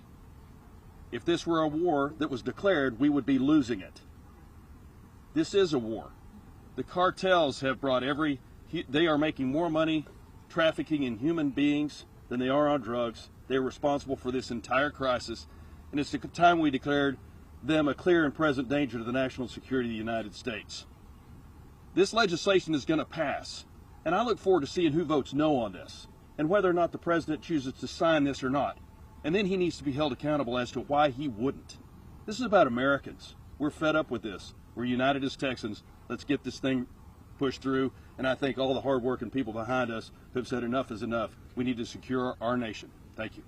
If this were a war that was declared, we would be losing it. This is a war. The cartels have brought they are making more money trafficking in human beings than they are on drugs. They are responsible for this entire crisis, and it's the time we declared them a clear and present danger to the national security of the United States. This legislation is going to pass, and I look forward to seeing who votes no on this, and whether or not the president chooses to sign this or not. And then he needs to be held accountable as to why he wouldn't. This is about Americans. We're fed up with this. We're united as Texans. Let's get this thing pushed through, and I thank all the hardworking people behind us who have said enough is enough. We need to secure our nation. Thank you.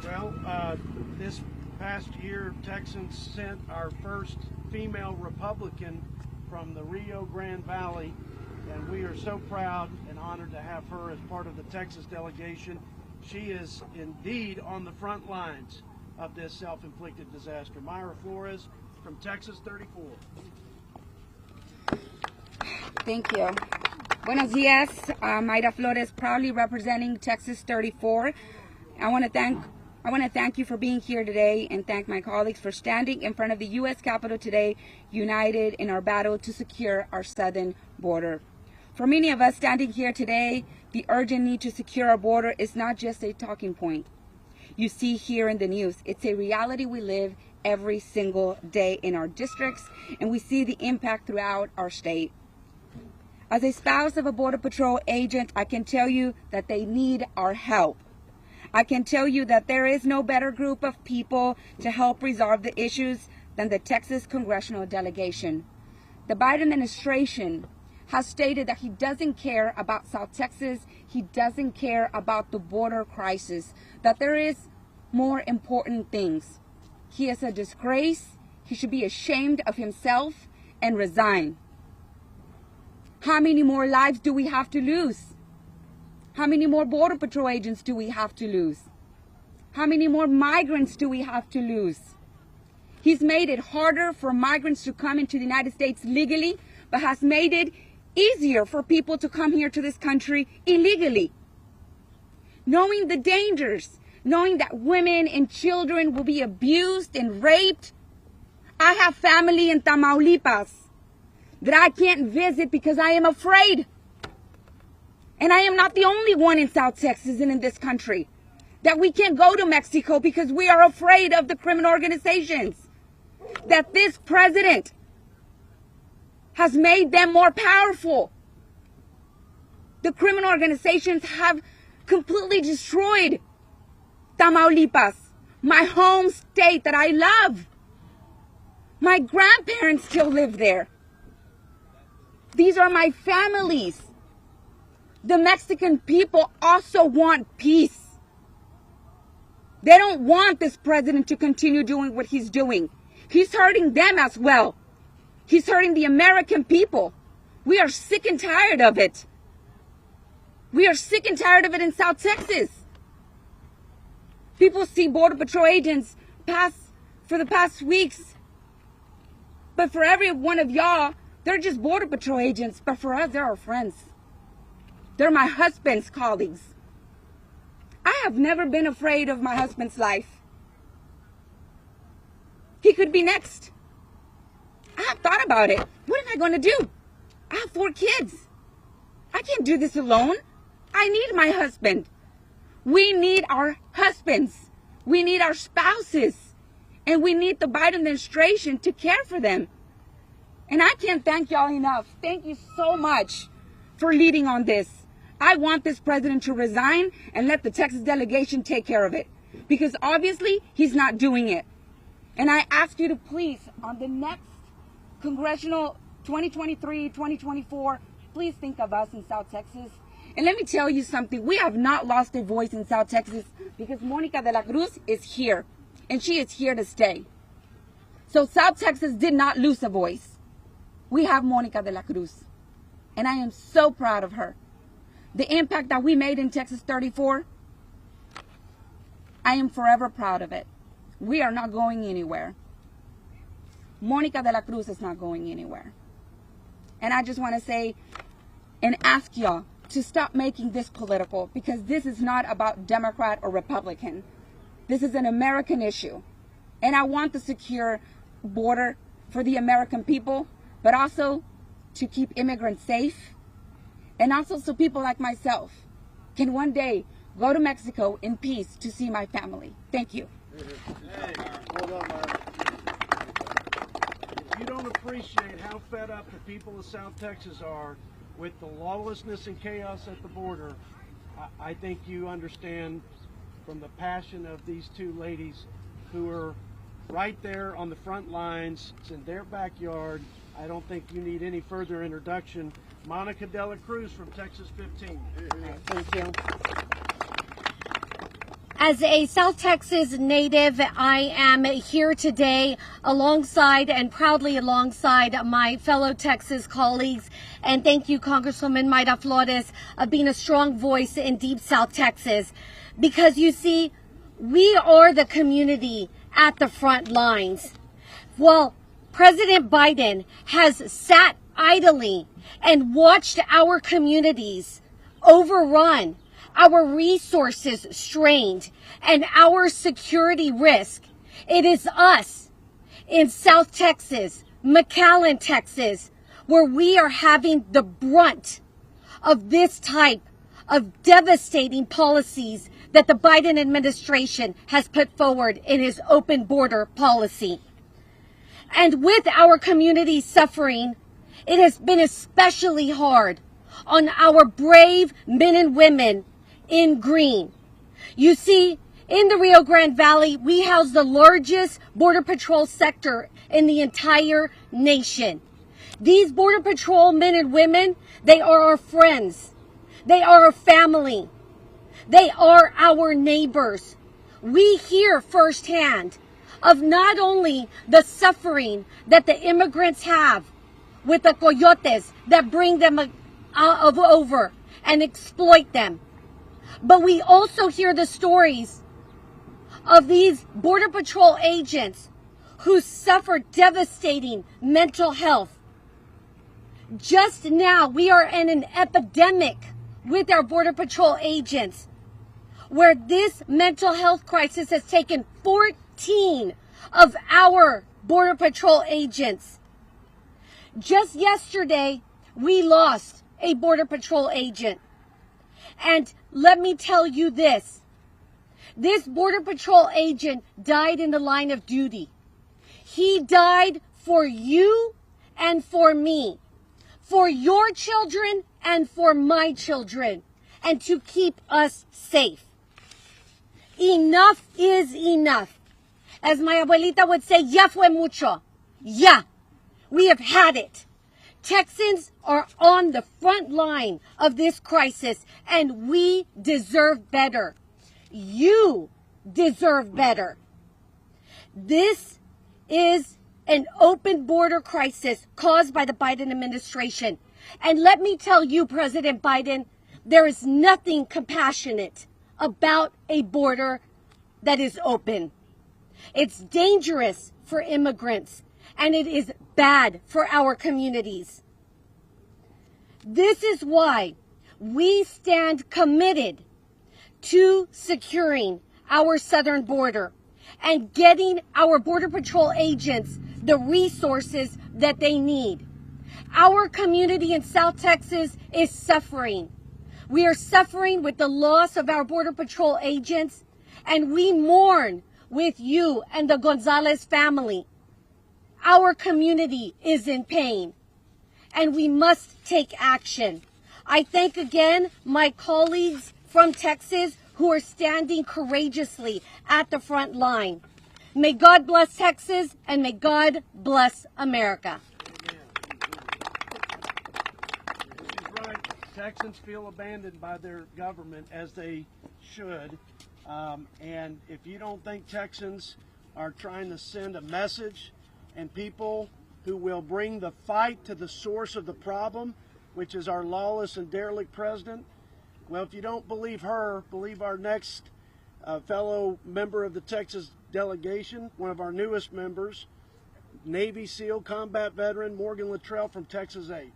Well, this past year, Texans sent our first female Republican from the Rio Grande Valley, and we are so proud and honored to have her as part of the Texas delegation. She is indeed on the front lines of this self-inflicted disaster. Myra Flores from Texas 34. Thank you. Buenos dias. Myra Flores, proudly representing Texas 34. I want to thank you for being here today and thank my colleagues for standing in front of the U.S. Capitol today, united in our battle to secure our southern border. For many of us standing here today, the urgent need to secure our border is not just a talking point you see here in the news. It's a reality we live every single day in our districts, and we see the impact throughout our state. As a spouse of a Border Patrol agent, I can tell you that they need our help. I can tell you that there is no better group of people to help resolve the issues than the Texas Congressional Delegation. The Biden administration has stated that he doesn't care about South Texas, he doesn't care about the border crisis, that there is more important things. He is a disgrace, he should be ashamed of himself and resign. How many more lives do we have to lose? How many more Border Patrol agents do we have to lose? How many more migrants do we have to lose? He's made it harder for migrants to come into the United States legally, but has made it easier for people to come here to this country illegally. Knowing the dangers, knowing that women and children will be abused and raped. I have family in Tamaulipas that I can't visit because I am afraid. And I am not the only one in South Texas and in this country that we can't go to Mexico because we are afraid of the criminal organizations. That this president has made them more powerful. The criminal organizations have completely destroyed Tamaulipas, my home state that I love. My grandparents still live there. These are my families. The Mexican people also want peace. They don't want this president to continue doing what he's doing. He's hurting them as well. He's hurting the American people. We are sick and tired of it. We are sick and tired of it in South Texas. People see Border Patrol agents pass for the past weeks. But for every one of y'all, they're just Border Patrol agents. But for us, they're our friends. They're my husband's colleagues. I have never been afraid of my husband's life. He could be next. I have thought about it. What am I going to do? I have 4 kids. I can't do this alone. I need my husband. We need our husbands. We need our spouses. And we need the Biden administration to care for them. And I can't thank y'all enough. Thank you so much for leading on this. I want this president to resign and let the Texas delegation take care of it. Because obviously, he's not doing it. And I ask you to please, on the next congressional 2023, 2024, please think of us in South Texas. And let me tell you something. We have not lost a voice in South Texas because Monica de la Cruz is here. And she is here to stay. So South Texas did not lose a voice. We have Monica de la Cruz. And I am so proud of her. The impact that we made in Texas 34, I am forever proud of it. We are not going anywhere. Monica de la Cruz is not going anywhere. And I just want to say and ask y'all to stop making this political, because this is not about Democrat or Republican. This is an American issue. And I want the secure border for the American people, but also to keep immigrants safe. And also so people like myself can one day go to Mexico in peace to see my family. Thank you. You don't appreciate how fed up the people of South Texas are with the lawlessness and chaos at the border. I think you understand from the passion of these 2 ladies who are right there on the front lines. It's in their backyard. I don't think you need any further introduction. Monica de la Cruz from Texas 15. Thank you. As a South Texas native, I am here today alongside and proudly alongside my fellow Texas colleagues. And thank you, Congresswoman Myra Flores, of being a strong voice in Deep South Texas. Because you see, we are the community at the front lines. Well, President Biden has sat idly and watched our communities overrun, our resources strained, and our security risk. It is us in South Texas, McAllen, Texas, where we are having the brunt of this type of devastating policies that the Biden administration has put forward in his open border policy. And with our community suffering, it has been especially hard on our brave men and women in green. You see, in the Rio Grande Valley, we house the largest Border Patrol sector in the entire nation. These Border Patrol men and women, they are our friends. They are our family. They are our neighbors. We hear firsthand of not only the suffering that the immigrants have with the coyotes that bring them over and exploit them, but we also hear the stories of these Border Patrol agents who suffer devastating mental health. Just now, we are in an epidemic with our Border Patrol agents, where this mental health crisis has taken 14 of our Border Patrol agents. Just yesterday, we lost a Border Patrol agent. And let me tell you this. This Border Patrol agent died in the line of duty. He died for you and for me, for your children and for my children, and to keep us safe. Enough is enough. As my abuelita would say, ya fue mucho. Ya. We have had it. Texans are on the front line of this crisis, and we deserve better. You deserve better. This is an open border crisis caused by the Biden administration. And let me tell you, President Biden, there is nothing compassionate about a border that is open. It's dangerous for immigrants, and it is bad for our communities. This is why we stand committed to securing our southern border and getting our Border Patrol agents the resources that they need. Our community in South Texas is suffering. We are suffering with the loss of our Border Patrol agents, and we mourn with you and the Gonzales family. Our community is in pain, and we must take action. I thank again my colleagues from Texas who are standing courageously at the front line. May God bless Texas, and may God bless America. She's right. Texans feel abandoned by their government, as they should. And if you don't think Texans are trying to send a message, and people who will bring the fight to the source of the problem, which is our lawless and derelict president, well, if you don't believe her, believe our next fellow member of the Texas Delegation, one of our newest members, Navy SEAL combat veteran Morgan Luttrell from Texas 8.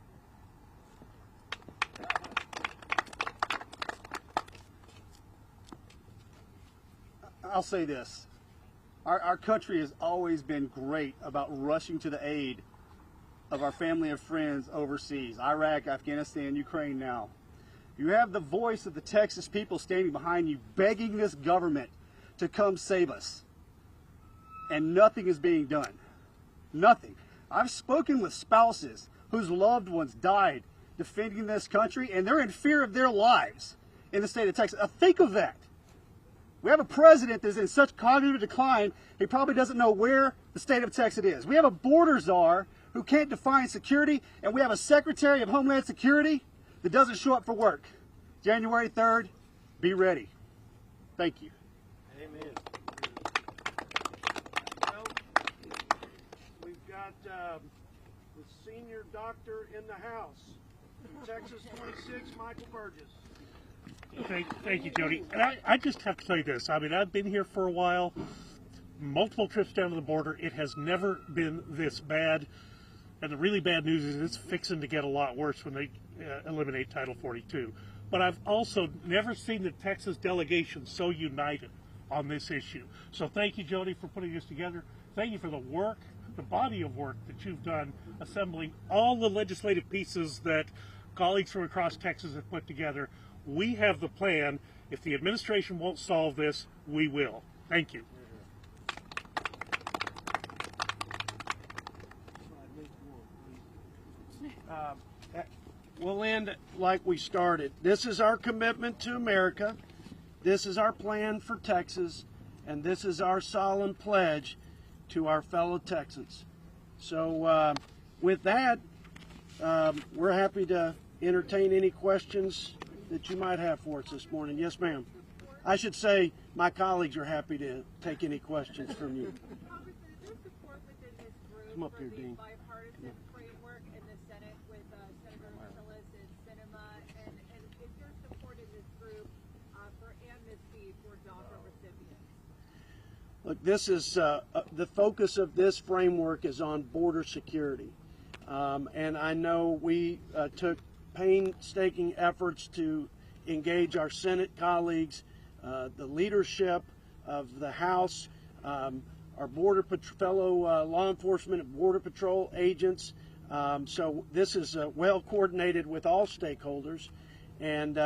I'll say this. Our country has always been great about rushing to the aid of our family and friends overseas, Iraq, Afghanistan, Ukraine now. You have the voice of the Texas people standing behind you, begging this government to come save us. And nothing is being done. Nothing. I've spoken with spouses whose loved ones died defending this country, and they're in fear of their lives in the state of Texas. Think of that. We have a president that's in such cognitive decline, he probably doesn't know where the state of Texas is. We have a border czar who can't define security, and we have a Secretary of Homeland Security that doesn't show up for work. January 3rd, be ready. Thank you. Amen. Well, we've got the senior doctor in the house, Texas 26, Michael Burgess. Thank you, Jody. And I just have to tell you this. I mean, I've been here for a while, multiple trips down to the border. It has never been this bad. And the really bad news is it's fixing to get a lot worse when they eliminate Title 42. But I've also never seen the Texas delegation so united on this issue. So thank you, Jody, for putting this together. Thank you for the work, the body of work that you've done, assembling all the legislative pieces that colleagues from across Texas have put together. We have the plan. If the administration won't solve this, we will. Thank you. We'll end like we started. This is our commitment to America. This is our plan for Texas. And this is our solemn pledge to our fellow Texans. So with that, we're happy to entertain any questions that you might have for us this morning. Yes, ma'am. I should say my colleagues are happy to take any questions from you. Come up here, Dean. Framework in the Senate with Senator Gonzales and Sinema, and is there support in this group for amnesty for DACA recipients? Look, this is the focus of this framework is on border security, and I know we took painstaking efforts to engage our Senate colleagues, the leadership of the House, our fellow law enforcement and Border Patrol agents. So this is well coordinated with all stakeholders. And,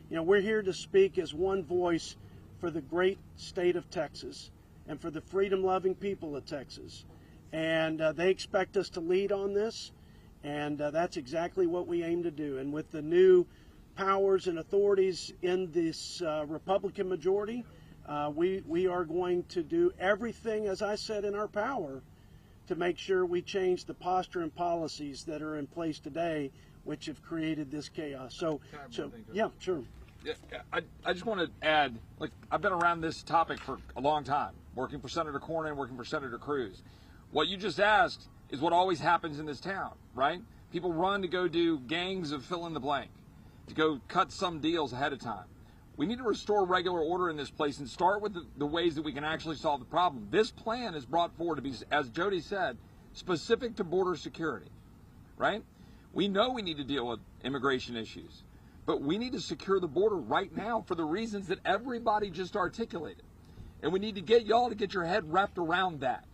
you know, we're here to speak as one voice for the great state of Texas and for the freedom-loving people of Texas. And they expect us to lead on this. And that's exactly what we aim to do. And with the new powers and authorities in this Republican majority, we are going to do everything, as I said, in our power to make sure we change the posture and policies that are in place today, which have created this chaos. So yeah, sure. Yeah, I just want to add, like, I've been around this topic for a long time, working for Senator Cornyn, working for Senator Cruz. What you just asked is what always happens in this town, right? People run to go do gangs of fill in the blank, to go cut some deals ahead of time. We need to restore regular order in this place and start with the ways that we can actually solve the problem. This plan is brought forward to be, as Jodey said, specific to border security, right? We know we need to deal with immigration issues, but we need to secure the border right now for the reasons that everybody just articulated. And we need to get y'all to get your head wrapped around that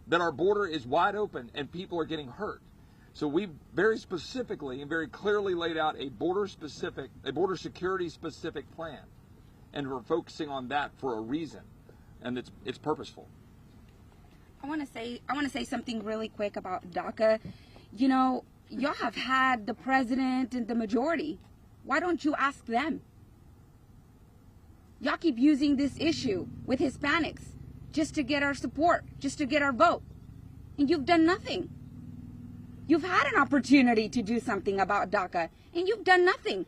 our border is wide open and people are getting hurt. So we very specifically and very clearly laid out a border security specific plan. And we're focusing on that for a reason. And it's purposeful. I want to say something really quick about DACA. You know, y'all have had the president and the majority. Why don't you ask them? Y'all keep using this issue with Hispanics just to get our support, just to get our vote. And you've done nothing. You've had an opportunity to do something about DACA, and you've done nothing.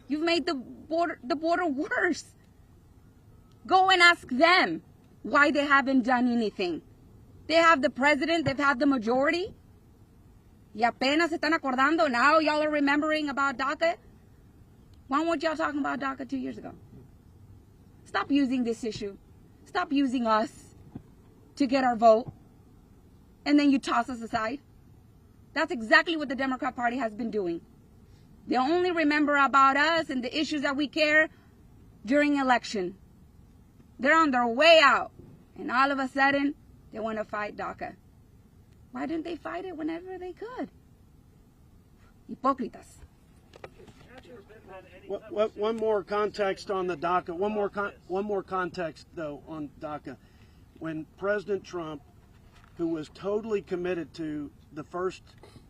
You've made the border worse. Go and ask them why they haven't done anything. They have the president, they've had the majority. Y apenas se están acordando, now y'all are remembering about DACA. Why weren't y'all talking about DACA 2 years ago? Stop using this issue. Stop using us to get our vote, and then you toss us aside. That's exactly what the Democrat Party has been doing. They only remember about us and the issues that we care during election. They're on their way out, and all of a sudden, they want to fight DACA. Why didn't they fight it whenever they could? Hipócritas. One more context on the DACA. One more context, though, on DACA. When President Trump, who was totally committed to the first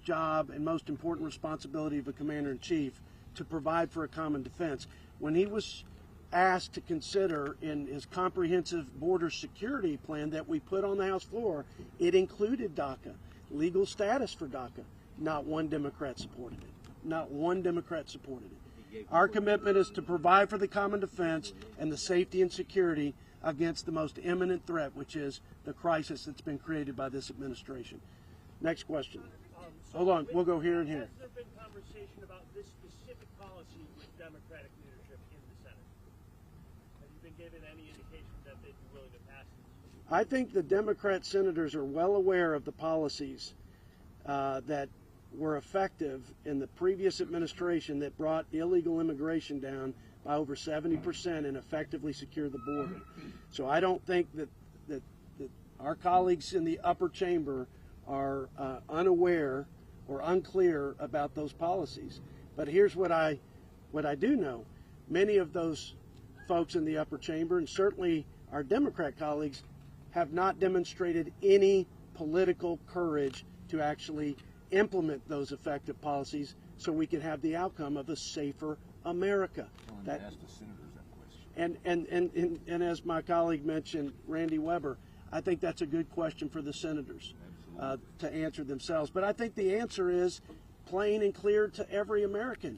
job and most important responsibility of a commander-in-chief, to provide for a common defense, when he was asked to consider in his comprehensive border security plan that we put on the House floor, it included DACA, legal status for DACA. Not one Democrat supported it. Not one Democrat supported it. Our commitment is to provide for the common defense and the safety and security against the most imminent threat, which is the crisis that's been created by this administration. Next question. Hold on, we'll go here and here. Has there been conversation about this specific policy with Democratic leadership in the Senate? Have you been given any indication that they'd be willing to pass it? I think the Democrat senators are well aware of the policies that were effective in the previous administration that brought illegal immigration down by over 70% and effectively secured the border. So I don't think that our colleagues in the upper chamber are unaware or unclear about those policies. But here's what I do know. Many of those folks in the upper chamber, and certainly our Democrat colleagues, have not demonstrated any political courage to actually implement those effective policies so we can have the outcome of a safer America. Ask the senators that question. And as my colleague mentioned, Randy Weber, I think that's a good question for the senators to answer themselves. But I think the answer is plain and clear to every American.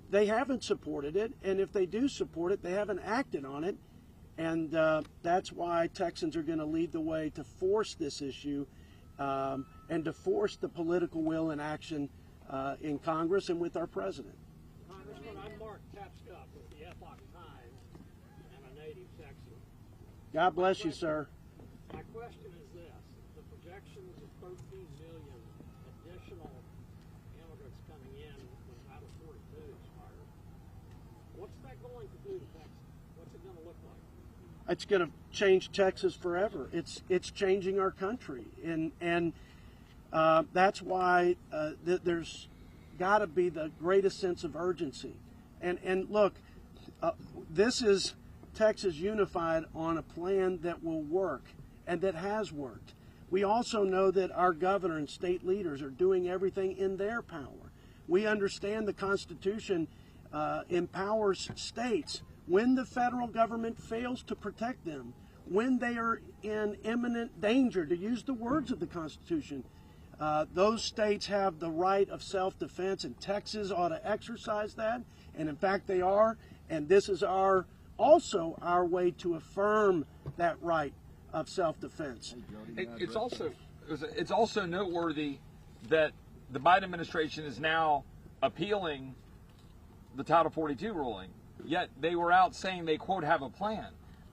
They haven't supported it, and if they do support it, they haven't acted on it. And that's why Texans are going to lead the way to force this issue and to force the political will and action in Congress and with our president. Congressman, I'm Mark Tapscott with the Epoch Times, and I'm a native Texan. God bless you, sir. My question is this. The projections of 13 million additional immigrants coming in when Title 42 expires, what's that going to do to Texas? What's it going to look like? It's going to change Texas forever. It's changing our country, and that's why there's got to be the greatest sense of urgency. And look, this is Texas unified on a plan that will work and that has worked. We also know that our governor and state leaders are doing everything in their power. We understand the Constitution empowers states when the federal government fails to protect them, when they are in imminent danger, to use the words of the Constitution. Those states have the right of self-defense, and Texas ought to exercise that, and in fact they are, and this is also our way to affirm that right of self-defense. It's also noteworthy that the Biden administration is now appealing the Title 42 ruling, yet they were out saying they, quote, have a plan.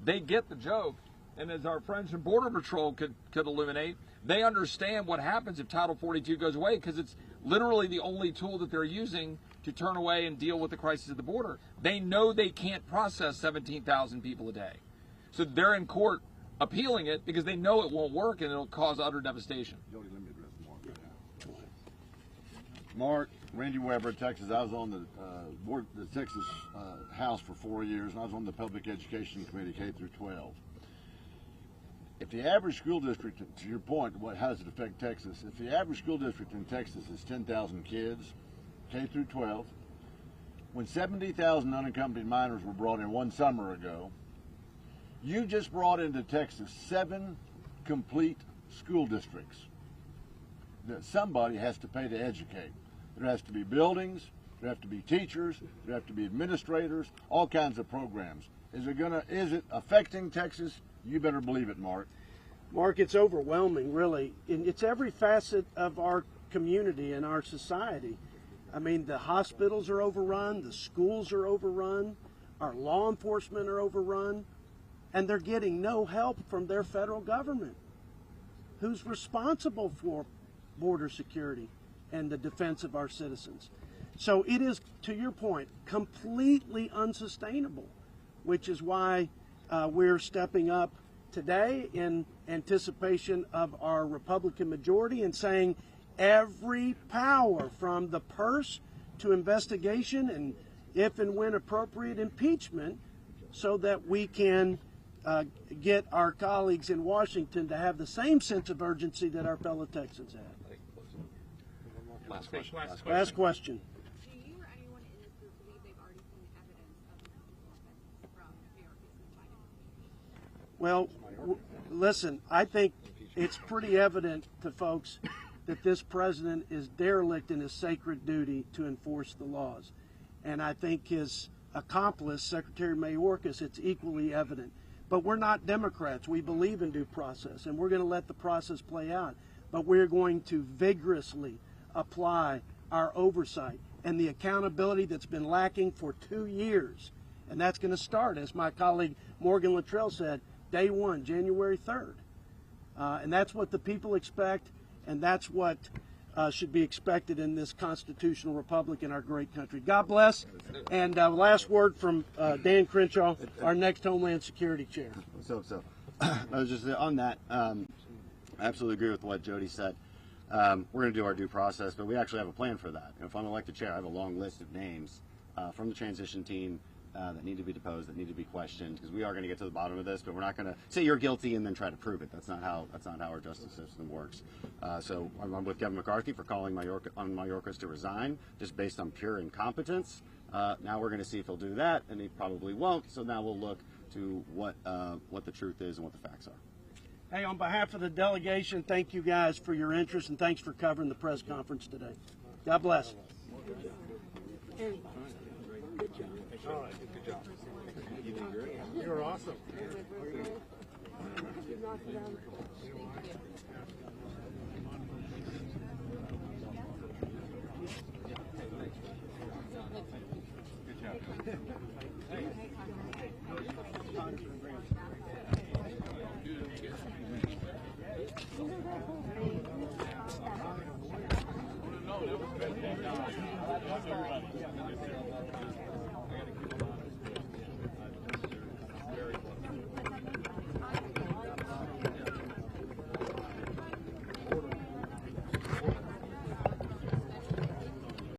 They get the joke, and as our friends from Border Patrol could illuminate, they understand what happens if Title 42 goes away, because it's literally the only tool that they're using to turn away and deal with the crisis at the border. They know they can't process 17,000 people a day. So they're in court appealing it because they know it won't work and it'll cause utter devastation. Jody, let me address Mark. Mark, Randy Weber, Texas. I was on the board, the Texas House for 4 years, and I was on the Public Education Committee, K through 12. If the average school district, to your point, how does it affect Texas? If the average school district in Texas is 10,000 kids, K through 12, when 70,000 unaccompanied minors were brought in one summer ago, you just brought into Texas 7 complete school districts that somebody has to pay to educate. There has to be buildings, there have to be teachers, there have to be administrators, all kinds of programs. Is it affecting Texas? You better believe it, Mark. Mark, it's overwhelming, really. It's every facet of our community and our society. I mean, the hospitals are overrun, the schools are overrun, our law enforcement are overrun, and they're getting no help from their federal government, who's responsible for border security and the defense of our citizens. So it is, to your point, completely unsustainable, which is why we're stepping up today in anticipation of our Republican majority and saying every power from the purse to investigation and, if and when appropriate, impeachment, so that we can get our colleagues in Washington to have the same sense of urgency that our fellow Texans have. Last question. Do you or anyone in this group believe they've already seen evidence of the from Biden? Well, listen, I think it's pretty evident to folks that this president is derelict in his sacred duty to enforce the laws. And I think his accomplice, Secretary Mayorkas, it's equally evident. But we're not Democrats. We believe in due process, and we're going to let the process play out. But we're going to vigorously apply our oversight and the accountability that's been lacking for 2 years. And that's going to start, as my colleague Morgan Luttrell said, day one, January 3rd. And that's what the people expect, and that's what should be expected in this constitutional republic in our great country. God bless. And last word from Dan Crenshaw, our next Homeland Security Chair. So I was just on that. I absolutely agree with what Jody said. We're going to do our due process, but we actually have a plan for that. If I'm elected chair, I have a long list of names from the transition team that need to be deposed, that need to be questioned, because we are going to get to the bottom of this. But we're not going to say you're guilty and then try to prove it. That's not how our justice system works. So I'm with Kevin McCarthy for calling on Mayorkas to resign, just based on pure incompetence. Now we're going to see if he'll do that, and he probably won't. So now we'll look to what the truth is and what the facts are. Hey, on behalf of the delegation, thank you guys for your interest, and thanks for covering the press conference today. God bless. Good job. All right, good job. You did great. You were awesome. Good job. No, that was good.